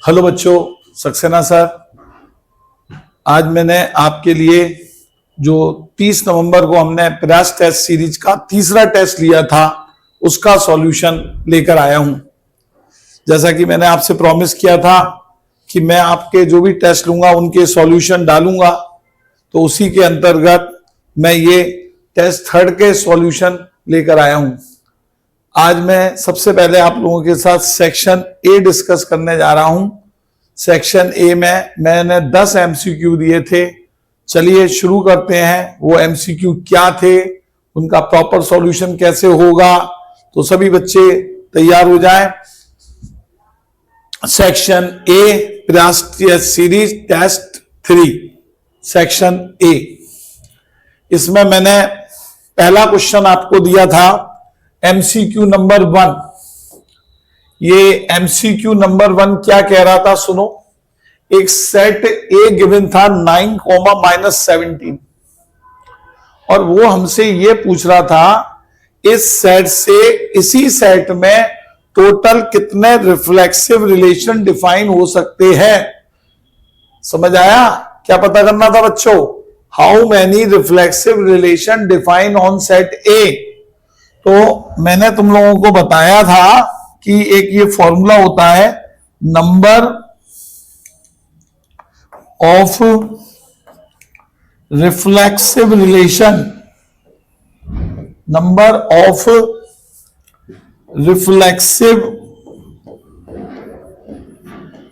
Hello बच्चों, Saxena sir. आज मैंने आपके लिए जो 30 नवंबर को हमने प्रयास टेस्ट सीरीज का तीसरा टेस्ट लिया था उसका सॉल्यूशन लेकर आया हूं। जैसा कि मैंने आपसे प्रॉमिस किया था कि मैं आपके जो भी टेस्ट लूंगा उनके सॉल्यूशन डालूंगा, तो उसी के अंतर्गत मैं ये टेस्ट थर्ड के सॉल्यूशन लेकर आया हूं। आज मैं सबसे पहले आप लोगों के साथ सेक्शन ए डिस्कस करने जा रहा हूं। सेक्शन ए में मैंने 10 एमसीक्यू दिए थे। चलिए शुरू करते हैं। वो एमसीक्यू क्या थे, उनका प्रॉपर सॉल्यूशन कैसे होगा, तो सभी बच्चे तैयार हो जाएं। सेक्शन ए प्रयास सीरीज टेस्ट 3 सेक्शन ए। इसमें मैंने पहला क्वेश्चन आपको दिया था एमसीक्यू नंबर 1। ये एमसीक्यू नंबर 1 क्या कह रहा था, सुनो। एक सेट ए गिवन था 9, -17 और वो हमसे ये पूछ रहा था इस सेट से इसी सेट में टोटल कितने रिफ्लेक्सिव रिलेशन डिफाइन हो सकते हैं। समझ आया? क्या पता करना था बच्चों? How many reflexive relation define on set ए। तो मैंने तुम लोगों को बताया था कि एक ये फॉर्मूला होता है number of reflexive relation, number of reflexive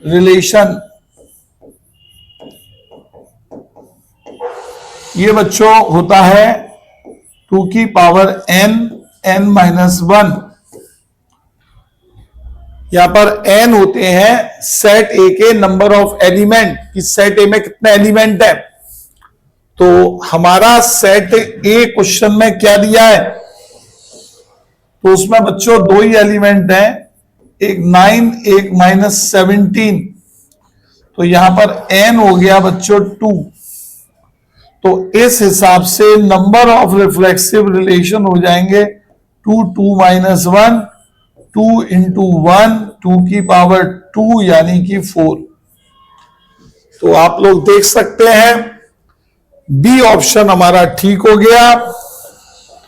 relation. ये बच्चों होता है 2 की पावर n-1। यहां पर n होते हैं सेट ए के नंबर ऑफ एलिमेंट, कि सेट ए में कितने एलिमेंट है। तो हमारा सेट ए क्वेश्चन में क्या दिया है, तो उसमें बच्चों 2 ही एलिमेंट हैं, एक 9 एक -17। तो यहां पर n हो गया बच्चों 2। तो इस हिसाब से नंबर ऑफ रिफ्लेक्सिव रिलेशन हो जाएंगे 2, 2 - 1, 2 × 1, 2 की पावर 2 यानी कि 4। तो आप लोग देख सकते हैं बी ऑप्शन हमारा ठीक हो गया।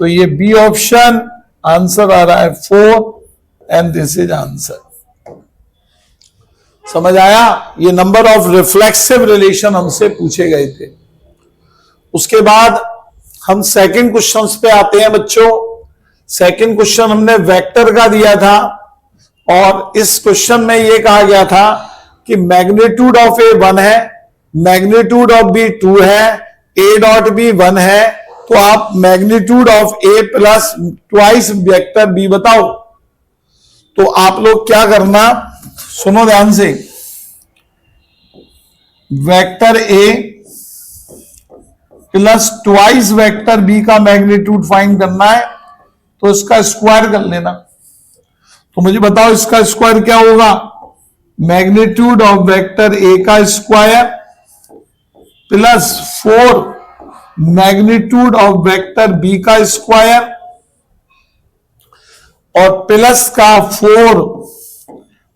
तो ये बी ऑप्शन आंसर आ रहा है 4 एंड दिस इज आंसर। समझ आया? ये नंबर ऑफ रिफ्लेक्सिव रिलेशन हमसे पूछे गए थे। उसके बाद हम सेकंड क्वेश्चन पे आते हैं बच्चों। सेकंड क्वेश्चन हमने वेक्टर का दिया था और इस क्वेश्चन में यह कहा गया था कि मैग्नीट्यूड ऑफ ए 1 है, मैग्नीट्यूड ऑफ बी 2 है, ए डॉट बी 1 है। तो आप magnitude of A plus twice vector B बताओ। तो आप लोग क्या करना, सुनो ध्यान से। Vector A plus twice vector B का मैग्नीट्यूड फाइंड करना है, तो इसका स्क्वायर कर लेना। तो मुझे बताओ इसका स्क्वायर क्या होगा। मैग्नीट्यूड ऑफ वेक्टर ए का square plus 4 magnitude of vector B का स्क्वायर और प्लस का 4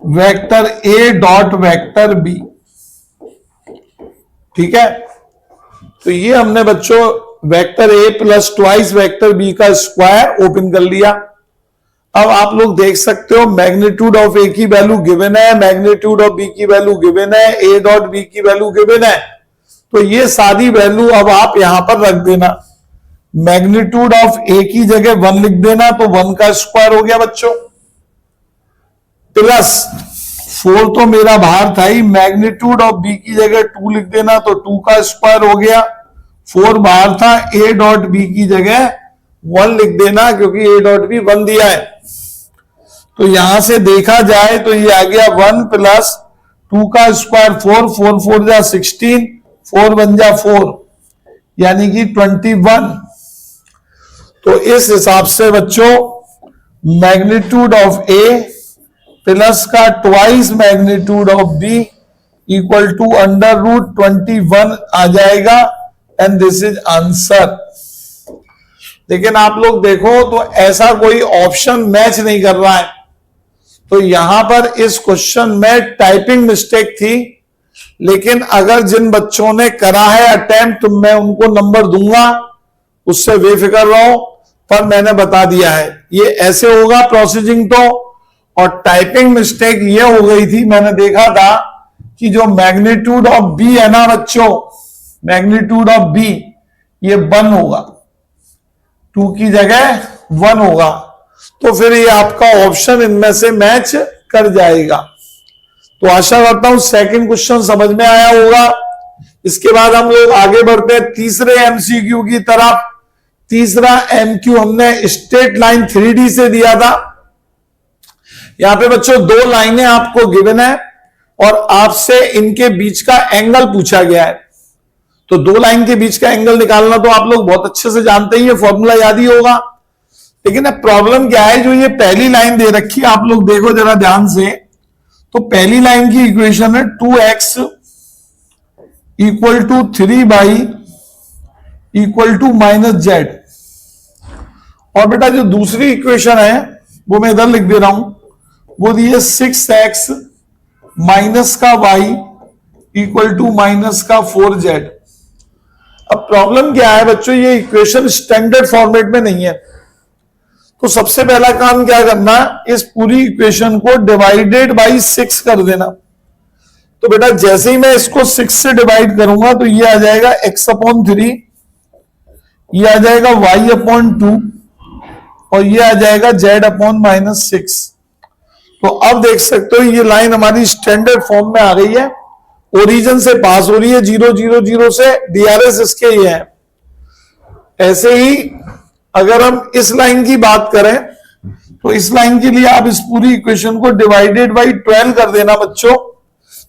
vector A dot vector B. ठीक है? तो ये हमने बच्चों vector A plus twice vector B का स्क्वायर ओपन कर लिया। अब आप लोग देख सकते हो मैग्नीट्यूड ऑफ ए की वैल्यू गिवन है, मैग्नीट्यूड ऑफ बी की वैल्यू गिवन है, ए डॉट बी की वैल्यू गिवन है। तो ये सारी वैल्यू अब आप यहां पर रख देना। मैग्नीट्यूड ऑफ ए की जगह 1 लिख देना, तो 1 का स्क्वायर हो गया बच्चों, प्लस 4 तो मेरा बाहर था ही, मैग्नीट्यूड ऑफ बी की जगह 2 लिख देना, तो 2 का स्क्वायर हो गया। 4 बाहर था, ए डॉट बी की जगह 1 लिख देना, क्योंकि ए डॉट बी 1 दिया है। तो यहां से देखा जाए तो ये आ गया 1 प्लस 2 का स्क्वायर 4, 4 4 जा 16, 4 1 जा 4 यानी कि 21। तो इस हिसाब से बच्चों मैग्नीट्यूड ऑफ ए प्लस का twice magnitude of B equal to √21 आ जाएगा एंड दिस इज आंसर। लेकिन आप लोग देखो तो ऐसा कोई ऑप्शन मैच नहीं कर रहा है। तो यहां पर इस क्वेश्चन में टाइपिंग मिस्टेक थी, लेकिन अगर जिन बच्चों ने करा है अटेम्प्ट तो मैं उनको नंबर दूंगा, उससे बेफिक्र रहो, पर मैंने बता दिया है ये ऐसे होगा प्रोसीजिंग तो। और टाइपिंग मिस्टेक ये हो गई थी, मैंने देखा था कि जो मैग्नीट्यूड ऑफ बी है ना बच्चों, मैग्नीट्यूड ऑफ बी ये 1 होगा, 2 की जगह 1 होगा, तो फिर ये आपका ऑप्शन इनमें से मैच कर जाएगा। तो आशा करता हूं सेकंड क्वेश्चन समझ में आया होगा। इसके बाद हम लोग आगे बढ़ते हैं तीसरे एमसीक्यू की तरफ। तीसरा एमक्यू हमने स्ट्रेट लाइन 3D से दिया था। यहां पे बच्चों 2 लाइनें आपको गिवन है और आपसे इनके बीच का एंगल पूछा गया है। तो 2 लाइन के बीच का एंगल निकालना तो आप लोग बहुत अच्छे से जानते ही, ये फॉर्मूला याद ही होगा। लेकिन अब प्रॉब्लम क्या है, जो ये पहली लाइन दे रखी है आप लोग देखो जरा ध्यान से, तो पहली लाइन की इक्वेशन है 2x equal to 3y equal to -z। और बेटा जो दूसरी इक्वेशन है वो मैं इधर लिख दे रहा हूं, वो दी है 6x माइनस का y इक्वल टू माइनस का 4z। अब प्रॉब्लम क्या है बच्चों, ये इक्वेशन स्टैंडर्ड फॉर्मेट में नहीं है, तो सबसे पहला काम क्या करना, इस पूरी इक्वेशन को डिवाइडेड बाई 6 कर देना। तो बेटा जैसे ही मैं इसको 6 से डिवाइड करूंगा तो ये आ जाएगा x/3, ये आ जाएगा y/2 और ये आ जाएगा z/-6। तो अब देख सकते हो ये लाइन हमारी स्टैंडर्ड फॉर्म में आ गई है, ओरिजिन से पास हो रही है 0 0 0 से, डीआरएस इसके ये है। ऐसे ही अगर हम इस लाइन की बात करें तो इस लाइन के लिए आप इस पूरी इक्वेशन को डिवाइडेड बाई 12 कर देना बच्चों।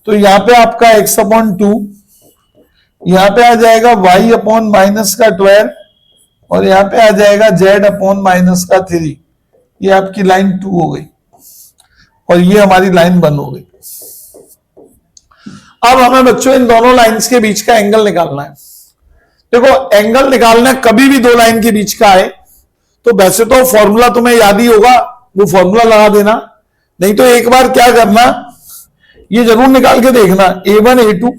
तो यहां पे आपका x/2, यहां पे आ जाएगा y/-12 और यहां पे आ जाएगा z/-3। ये आपकी लाइन 2 हो गई और ये हमारी लाइन 1 हो गई। अब हमें बच्चों इन दोनों लाइंस के बीच का एंगल निकालना है। देखो एंगल निकालना कभी भी 2 लाइन के बीच का है तो वैसे तो फॉर्मूला तुम्हें याद ही होगा, वो फॉर्मूला लगा देना, नहीं तो एक बार क्या करना, ये जरूर निकाल के देखना, a1 a2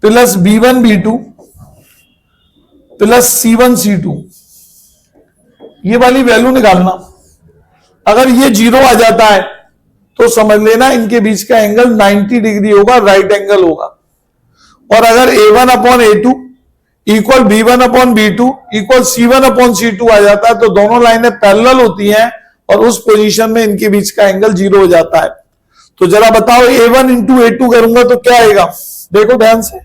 plus b1 b2 plus c1 c2, ये वाली वैल्यू निकालना। अगर ये 0 आ जाता है तो समझ लेना इनके बीच का एंगल 90 डिग्री होगा, राइट एंगल होगा। और अगर a1/a2 equal b1/b2 equal c1/c2 आ जाता है तो दोनों लाइनें पैरेलल होती हैं और उस पोजीशन में इनके बीच का एंगल 0 हो जाता है। तो जरा बताओ a1 इंटू a2 करूंगा तो क्या आएगा, देखो ध्यान से,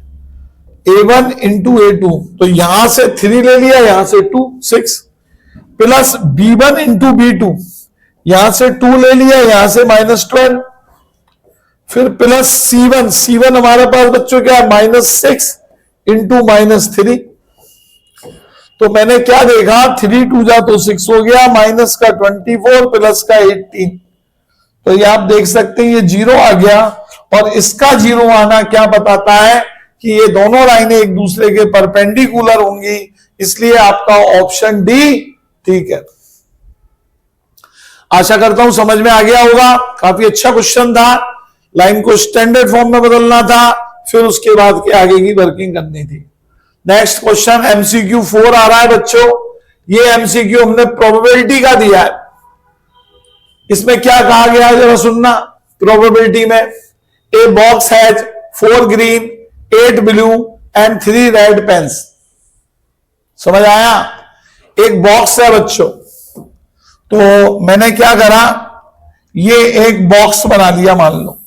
a1 इंटू a2, तो यहां से 3 ले लिया, यहां से 2 6 प्लस b1 इंटू b2, यहां से 2 ले लिया, यहां से -12, फिर प्लस c1 हमारे पास बच्चों क्या है -6 इंटू -3। तो मैंने क्या देखा, 3 2 जा तो 6 हो गया, माइनस का 24 प्लस का 18। तो ये आप देख सकते हैं ये 0 आ गया और इसका 0 आना क्या बताता है कि ये दोनों लाइनें एक दूसरे के परपेंडिकुलर होंगी, इसलिए आपका ऑप्शन डी ठीक है। आशा करता हूं समझ में आ गया होगा, काफी अच्छा क्वेश्चन था। लाइन को स्टैंडर्ड फॉर्म में बदलना था, फिर उसके बाद के आगे की वर्किंग करनी थी। नेक्स्ट क्वेश्चन एमसीक्यू 4 आ रहा है बच्चों। ये एमसीक्यू हमने प्रोबेबिलिटी का दिया है। इसमें क्या कहा गया है जरा सुनना। प्रोबेबिलिटी में a box has 4 green 8 blue and 3 red pens. समझ आया, एक बॉक्स है बच्चों, तो मैंने क्या करा, ये एक बॉक्स बना लिया मान लो।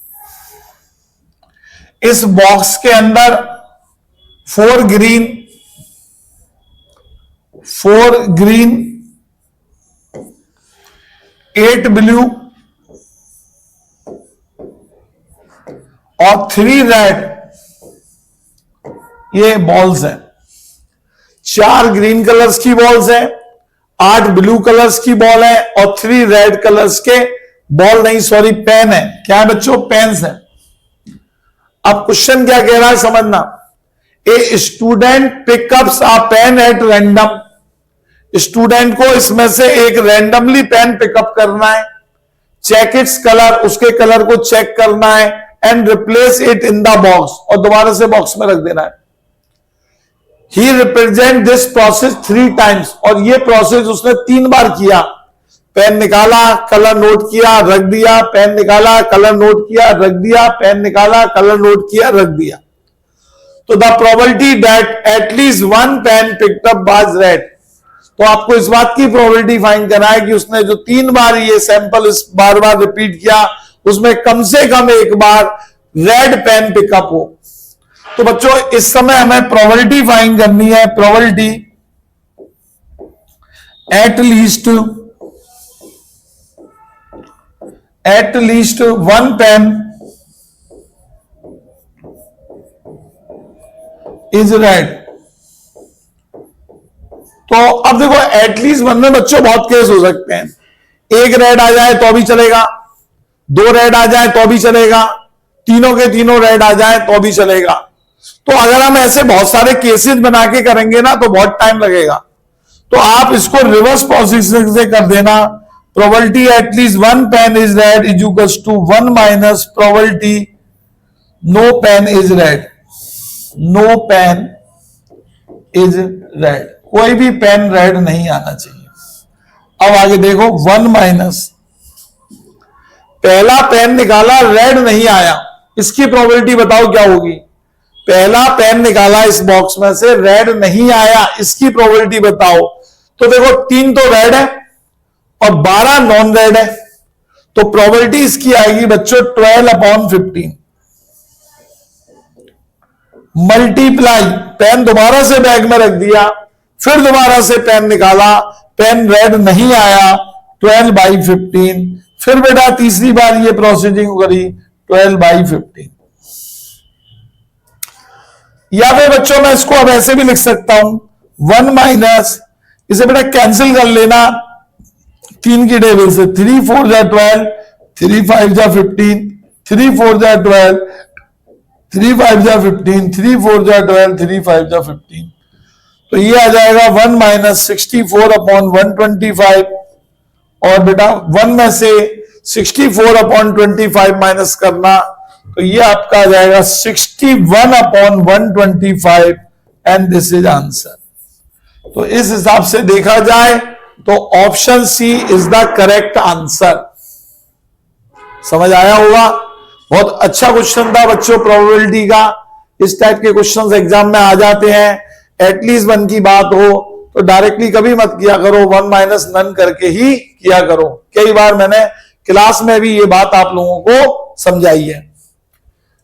इस बॉक्स के अंदर 4 ग्रीन 8 ब्लू और 3 रेड ये बॉल्स हैं। 4 ग्रीन कलर्स की बॉल्स हैं, 8 ब्लू कलर्स की बॉल है और 3 रेड कलर्स के बॉल नहीं सॉरी पेन है। क्या है बच्चों, पेन्स है। अब क्वेश्चन क्या कह रहा है समझना। A student pickups a pen at random. Student को इसमें से एक रैंडमली पेन पिकअप करना है। चेक इट्स कलर, उसके कलर को चेक करना है, and replace it in the box, और दोबारा से बॉक्स में रख देना है। ही रिप्रेजेंट दिस प्रोसेस 3 टाइम्स, और ये प्रोसेस उसने 3 बार किया। पेन निकाला, कलर नोट किया, रख दिया, पेन निकाला, कलर नोट किया, रख दिया, पेन निकाला, कलर नोट किया, रख दिया। तो the probability that at least 1 pen picked up was red, तो आपको इस बात की प्रोबेबिलिटी फाइंड करना है कि उसने जो 3 बार ये सैंपल इस बार बार रिपीट किया, उसमें कम से कम एक बार रेड पेन पिकअप हो। तो बच्चों इस समय हमें प्रोबेबिलिटी फाइंड करनी है, probability at least 1 pen is red. तो अब देखो एटलीस्ट 1 में बच्चों बहुत केस हो सकते हैं, 1 रेड आ जाए तो भी चलेगा, 2 रेड आ जाए तो भी चलेगा, तीनों के तीनों रेड आ जाए तो भी चलेगा। तो अगर हम ऐसे बहुत सारे केसेस बना के करेंगे ना तो बहुत टाइम लगेगा। तो आप इसको रिवर्स प्रोसेस से कर देना, probability at least 1 pen is red is equals to 1 minus probability no pen is red. No pen is red, कोई भी पेन रेड नहीं आना चाहिए। अब आगे देखो 1 माइनस पहला पेन निकाला, रेड नहीं आया, इसकी प्रोबेबिलिटी बताओ क्या होगी। पहला पेन निकाला इस बॉक्स में से, रेड नहीं आया, इसकी प्रोबेबिलिटी बताओ। तो देखो 3 तो रेड है और 12 नॉन रेड है, तो प्रोबेबिलिटी इसकी आएगी बच्चों 12/15। मल्टीप्लाई, पेन दोबारा से बैग में रख दिया, फिर दोबारा से पेन निकाला, पेन रेड नहीं आया, 12/15। फिर बेटा तीसरी बार ये प्रोसीडिंग करी, 12/15। या फिर बच्चों मैं इसको अब ऐसे भी लिख सकता हूं, 1 माइनस, इसे बेटा कैंसिल कर लेना 3 की टेबल से, 3 4 जा 12, 3 5 जा 15, 3 4 जा 12, 3 5 जा 15, 3 4 जा 12, 3 5 जा 15। तो ये आ जाएगा 1 माइनस 64/125, और बेटा 1 में से 64/25 माइनस करना, तो ये आपका आ जाएगा 61/125, एंड दिस इज आंसर। तो इस हिसाब से देखा जाए तो option C is the correct answer. समझ आया होगा, बहुत अच्छा क्वेश्चन था बच्चों प्रोबेबिलिटी का। इस टाइप के क्वेश्चंस एग्जाम में आ जाते हैं। एटलीस्ट 1 की बात हो तो डायरेक्टली कभी मत किया करो, 1 माइनस नन करके ही किया करो। कई बार मैंने क्लास में भी ये बात आप लोगों को समझाई है।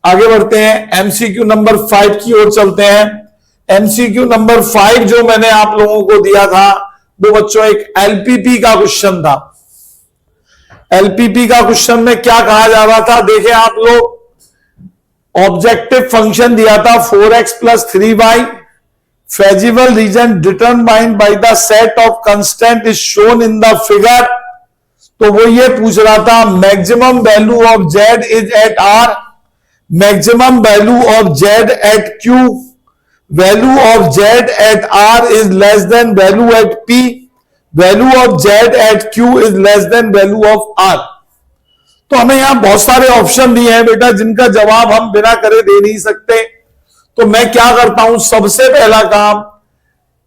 आगे बढ़ते हैं, एमसीक्यू नंबर 5 की ओर चलते हैं। एमसीक्यू नंबर 5 जो मैंने आप लोगों को दिया था वो बच्चों एक एलपीपी का क्वेश्चन था। एलपीपी का क्वेश्चन में क्या कहा जा रहा था, देखें आप लोग, ऑब्जेक्टिव फंक्शन दिया था 4x + 3y, feasible region determined by the set of constant is shown in the figure। तो वो ये पूछ रहा था maximum value of z is at r, maximum value of z at q, value of z at r is less than value at p, value of z at q is less than value of r। तो हमें यहां बहुत सारे option दिए हैं बेटा, जिनका जवाब हम बिना करे दे नहीं सकते। तो मैं क्या करता हूं, सबसे पहला काम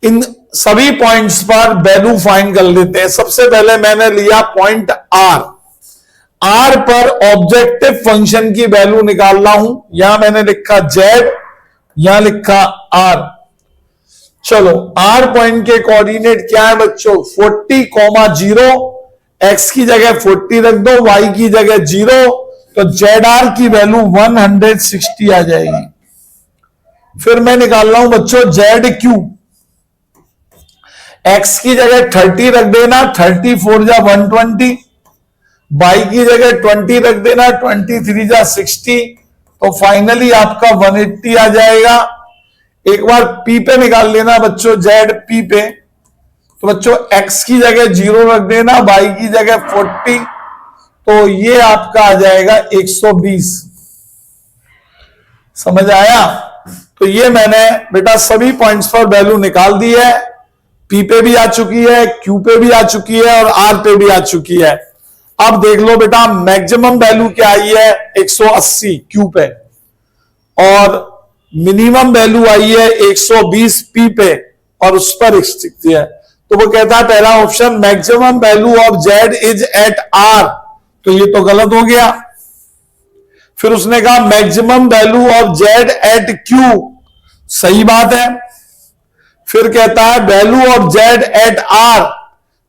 इन सभी पॉइंट्स पर वैल्यू फाइंड कर लेते हैं। सबसे पहले मैंने लिया पॉइंट R, R पर ऑब्जेक्टिव फंक्शन की वैल्यू निकाल रहा हूं। यहां मैंने लिखा Z, यहां लिखा R। चलो R पॉइंट के कोऑर्डिनेट क्या है बच्चों, 40,0, x की जगह 40 रख दो, y की जगह 0, तो ZR की वैल्यू 160 आ जाएगी। फिर मैं निकाल रहा हूं बच्चों ZQ, x की जगह 30 रख देना, 34 जा 120, y की जगह 20 रख देना, 23 जा 60, तो फाइनली आपका 180 आ जाएगा। एक बार p पे निकाल लेना बच्चों, ZP पे, तो बच्चों x की जगह 0 रख देना, y की जगह 40, तो ये आपका आ जाएगा 120। समझ आया। तो ये मैंने बेटा सभी पॉइंट्स पर वैल्यू निकाल दी है, P पे भी आ चुकी है, Q पे भी आ चुकी है और R पे भी आ चुकी है। अब देख लो बेटा, मैक्सिमम वैल्यू क्या आई है 180 क्यू पे, और मिनिमम वैल्यू आई है 120 पी पे, और उस पर स्थित है। तो वो कहता है पहला option maximum value of Z is at R, तो ये तो गलत हो गया। फिर उसने कहा maximum value of Z at Q, सही बात है। फिर कहता है value of Z at R,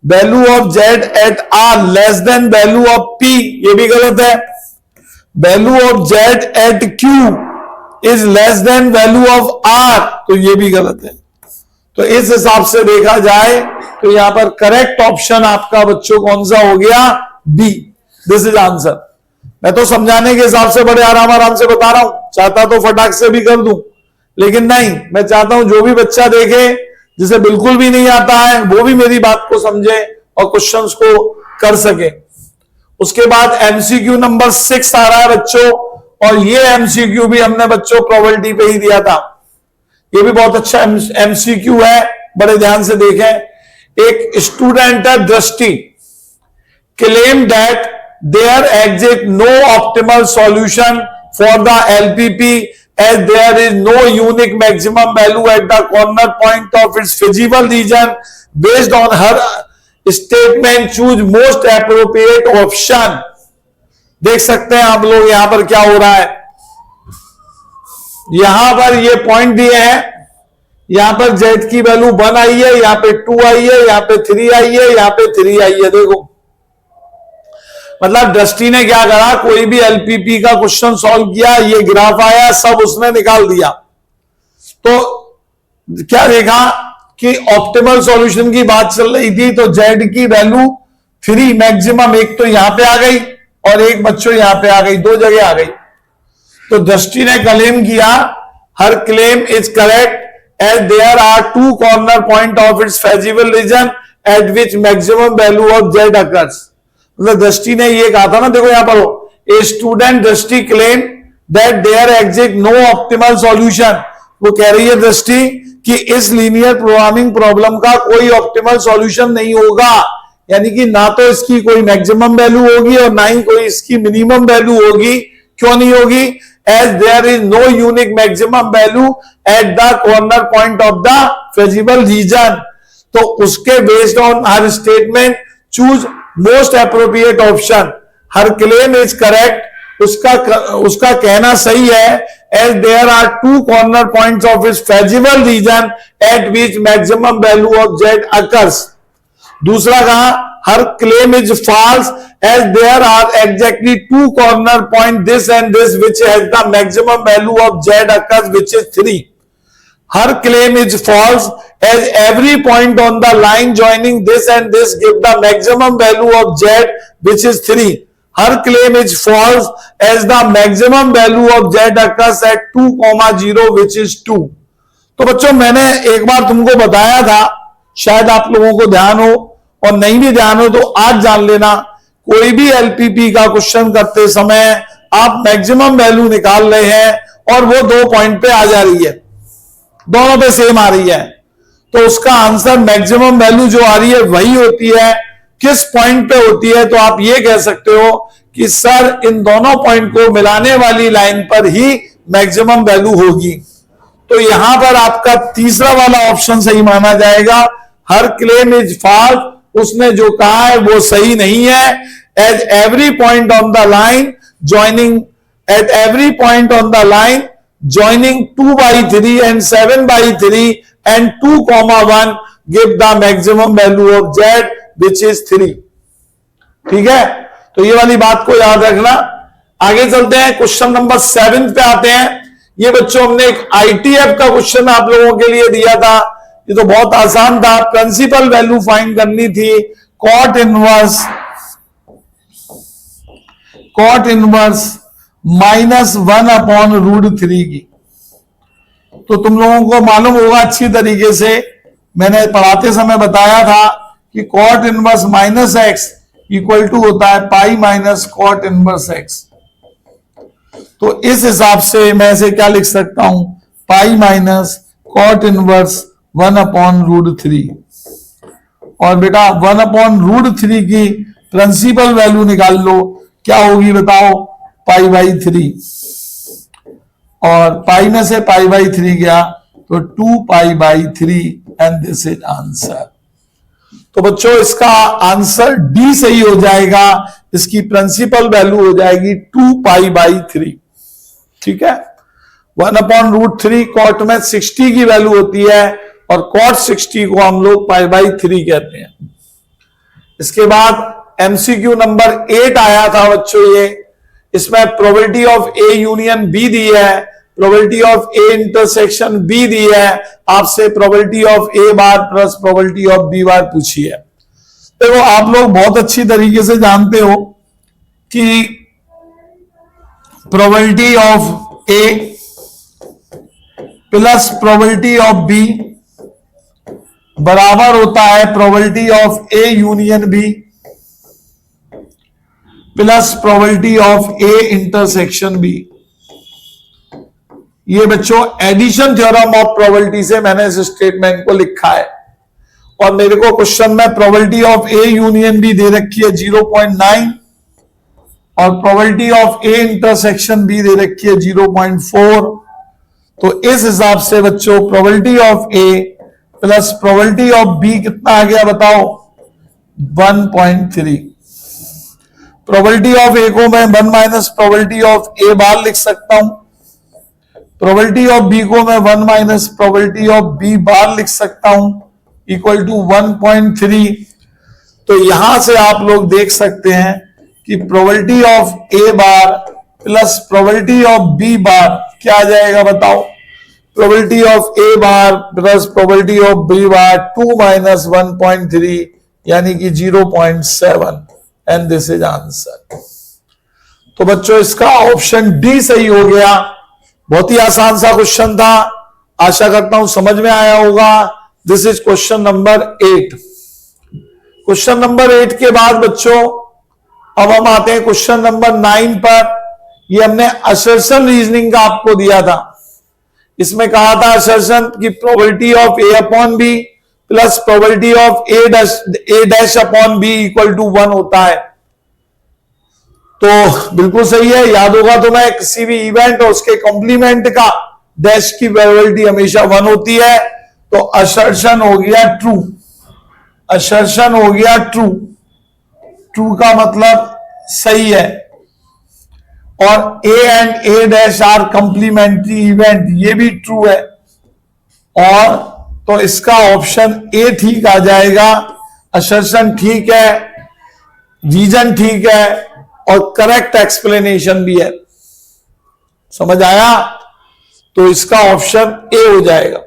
value of Z at R less than value of P, ये भी गलत है। Value of Z at Q is less than value of R, तो ये भी गलत है। तो इस हिसाब से देखा जाए तो यहां पर करेक्ट ऑप्शन आपका बच्चों कौन सा हो गया, बी। This is answer. मैं तो समझाने के हिसाब से बड़े आराम आराम से बता रहा हूं, चाहता तो फटाक से भी कर दूं, लेकिन नहीं, मैं चाहता हूं जो भी बच्चा देखे जिसे बिल्कुल भी नहीं आता है वो भी मेरी बात को समझे और क्वेश्चंस को कर सके। उसके बाद एमसीक्यू नंबर 6 आ रहा है बच्चों, और ये एमसीक्यू भी हमने बच्चों प्रोबेबिलिटी पे ही दिया था। ये भी बहुत अच्छा एमसीक्यू है, बड़े ध्यान से देखें। एक स्टूडेंट है Drishti, claim that there exist no optimal solution for the LPP as there is no unique maximum value at the corner point of its feasible region. Based on her statement, choose most appropriate option. देख सकते हैं आप लोग यहां पर क्या हो रहा है, यहां पर ये पॉइंट दिए हैं, यहां पर z की वैल्यू 1 आई है, यहां पे 2 आई है, यहां पे 3 आई है, यहां पे 3 आई है। देखो मतलब दृष्टि ने क्या करा, कोई भी एलपीपी का क्वेश्चन सॉल्व किया, ये ग्राफ आया, सब उसने निकाल दिया। तो क्या देखा कि ऑप्टिमल सॉल्यूशन की बात चल रही थी, तो जेड की वैल्यू 3 मैक्सिमम, एक तो यहां पे आ गई और एक बच्चों यहां पे आ गई, दो जगह आ गई। तो दृष्टि ने क्लेम किया her claim is correct as there are 2 corner point of its feasible region at which maximum value of Z occurs. मतलब दृष्टि ने ये कहा था ना, देखो यहां पर हो, a student Drishti claim that there exist no optimal solution. वो कह रही है दृष्टि कि इस लीनियर प्रोग्रामिंग प्रॉब्लम का कोई ऑप्टिमल सॉल्यूशन नहीं होगा, यानी कि ना तो इसकी कोई मैक्सिमम वैल्यू होगी और ना ही कोई इसकी मिनिमम वैल्यू होगी। क्यों नहीं होगी? As there is no unique maximum value at the corner point of the feasible region. तो उसके based on her statement choose most appropriate option, her claim is correct, उसका कहना सही है, as there are 2 corner points of its feasible region at which maximum value of Z occurs. दूसरा कहा her claim is false as there are exactly 2 corner point this and this which has the maximum value of Z occurs which is 3। Her claim is false as every point on the line joining this and this give the maximum value of z which is 3. Her claim is false as the maximum value of z occurs at 2,0 which is 2. तो बच्चों मैंने एक बार तुमको बताया था, शायद आप लोगों को ध्यान हो, और नहीं भी ध्यान हो तो आज जान लेना। कोई भी एलपीपी का क्वेश्चन करते समय आप मैक्सिमम वैल्यू निकाल रहे हैं और वो 2 पॉइंट पे आ जा रही है, दोनों पे सेम आ रही है, तो उसका आंसर मैक्सिमम वैल्यू जो आ रही है वही होती है। किस पॉइंट पे होती है? तो आप ये कह सकते हो कि सर इन दोनों पॉइंट को मिलाने वाली लाइन पर ही मैक्सिमम वैल्यू होगी। तो यहां पर आपका तीसरा वाला ऑप्शन सही माना जाएगा, हर क्लेम इज फॉल्स, उसने जो कहा है वो सही नहीं है। As every point on the line joining at every point on the line joining 2/3 and 7/3 and 2,1 give the maximum value of z which is 3। ठीक है, तो ये वाली बात को याद रखना। आगे चलते हैं, क्वेश्चन नंबर 7 पे आते हैं। ये बच्चों हमने एक आईटीएफ का क्वेश्चन आप लोगों के लिए दिया था, ये तो बहुत आसान था। प्रिंसिपल वैल्यू फाइंड करनी थी कॉट इनवर्स -1/√3 की। तो तुम लोगों को मालूम होगा अच्छी तरीके से, मैंने पढ़ाते समय बताया था कि cot inverse -x equal to होता है pi minus cot inverse x। तो इस हिसाब से मैं इसे क्या लिख सकता हूं, पाई माइनस कॉट इनवर्स 1/√3। और बेटा 1/√3 की प्रिंसिपल वैल्यू निकाल लो, क्या होगी बताओ, π/3, और पाई में से π/3 गया तो 2π/3 एंड दिस इज आंसर। तो बच्चों इसका आंसर डी सही हो जाएगा, इसकी प्रिंसिपल वैल्यू हो जाएगी 2π/3। ठीक है, 1/√3 कॉट में 60 की वैल्यू होती है और कॉट 60 को हम लोग π/3 कहते हैं। इसके बाद एमसीक्यू नंबर 8 आया था बच्चों, ये इसमें probability of A union B दी है, probability of A intersection B दी है, आपसे probability of A bar plus probability of B bar पूछी है। देखो आप लोग बहुत अच्छी तरीके से जानते हो कि probability of A plus probability of B बराबर होता है probability of A union B plus probability of A intersection B. ये बच्चों एडिशन थ्योरम ऑफ प्रोबेबिलिटी से मैंने इस स्टेटमेंट को लिखा है, और मेरे को क्वेश्चन में probability of A union B दे रखी है 0.9 और probability of A intersection B दे रखी है 0.4। तो इस हिसाब से बच्चों probability of A plus probability of B कितना आ गया बताओ, 1.3। प्रोबेबिलिटी ऑफ ए को मैं 1 minus probability of A bar लिख सकता हूं, प्रोबेबिलिटी ऑफ बी को मैं 1 minus probability of B bar लिख सकता हूं इक्वल टू 1.3। तो यहां से आप लोग देख सकते हैं कि probability of A bar plus probability of B bar क्या आ जाएगा बताओ, probability of A bar plus probability of B bar 2 minus 1.3 यानी कि 0.7 एंड दिस इज आंसर। तो बच्चों इसका ऑप्शन डी सही हो गया। बहुत ही आसान सा क्वेश्चन था, आशा करता हूं समझ में आया होगा। This is question number 8। Question number 8 के बाद बच्चों अब हम आते हैं क्वेश्चन नंबर 9 पर। ये हमने असर्शन रीजनिंग का आपको दिया था, इसमें कहा था असर्शन की probability of A upon B plus probability of A dash upon B equal to 1 होता है। तो बिल्कुल सही है, याद होगा तो मैं किसी भी इवेंट और उसके कॉम्प्लीमेंट का डैश की प्रोबेबिलिटी हमेशा 1 होती है। तो असर्शन हो गया ट्रू, असर्शन हो गया ट्रू, ट्रू का मतलब सही है। और A and A dash are complementary event, ये भी ट्रू है। और तो इसका ऑप्शन ए ठीक आ जाएगा। असर्शन ठीक है, रीजन ठीक है और करेक्ट एक्सप्लेनेशन भी है। समझ आया? तो इसका ऑप्शन ए हो जाएगा।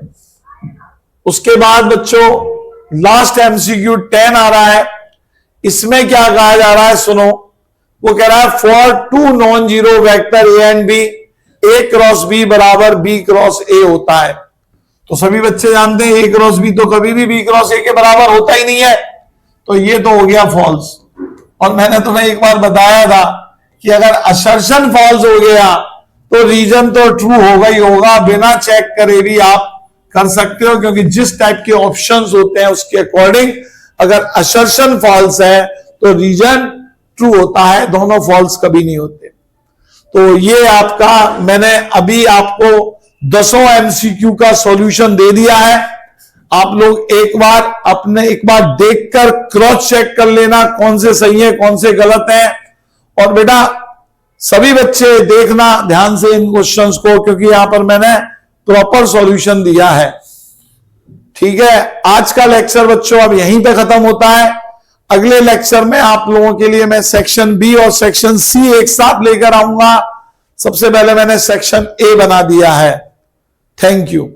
उसके बाद बच्चों लास्ट एमसीक्यू 10 आ रहा है, इसमें क्या कहा जा रहा है सुनो। वो कह रहा है for 2 non zero vector A and B, A cross B बराबर बी क्रॉस ए होता है। तो सभी बच्चे जानते हैं ए क्रॉस बी तो कभी भी बी क्रॉस ए के बराबर होता ही नहीं है, तो ये तो हो गया फॉल्स। और मैंने तुम्हें एक बार बताया था कि अगर असर्शन फॉल्स हो गया तो रीजन तो ट्रू होगा ही होगा, बिना चेक करे भी आप कर सकते हो, क्योंकि जिस टाइप के ऑप्शंस होते हैं उसके अकॉर्डिंग अगर असर्शन फॉल्स है तो रीजन ट्रू होता है, दोनों फॉल्स कभी नहीं होते। तो ये आपका मैंने अभी आपको 10 एमसीक्यू का सॉल्यूशन दे दिया है। आप लोग एक बार देखकर क्रॉस चेक कर लेना कौन से सही है कौन से गलत है। और बेटा सभी बच्चे देखना ध्यान से इन क्वेश्चंस को, क्योंकि यहां पर मैंने प्रॉपर सॉल्यूशन दिया है। ठीक है, आज का लेक्चर बच्चों अब यहीं पे खत्म होता है। अगले लेक्चर में आप लोगों के लिए मैं सेक्शन बी और सेक्शन सी एक साथ लेकर आऊंगा। सबसे पहले मैंने सेक्शन ए बना दिया है। Thank you.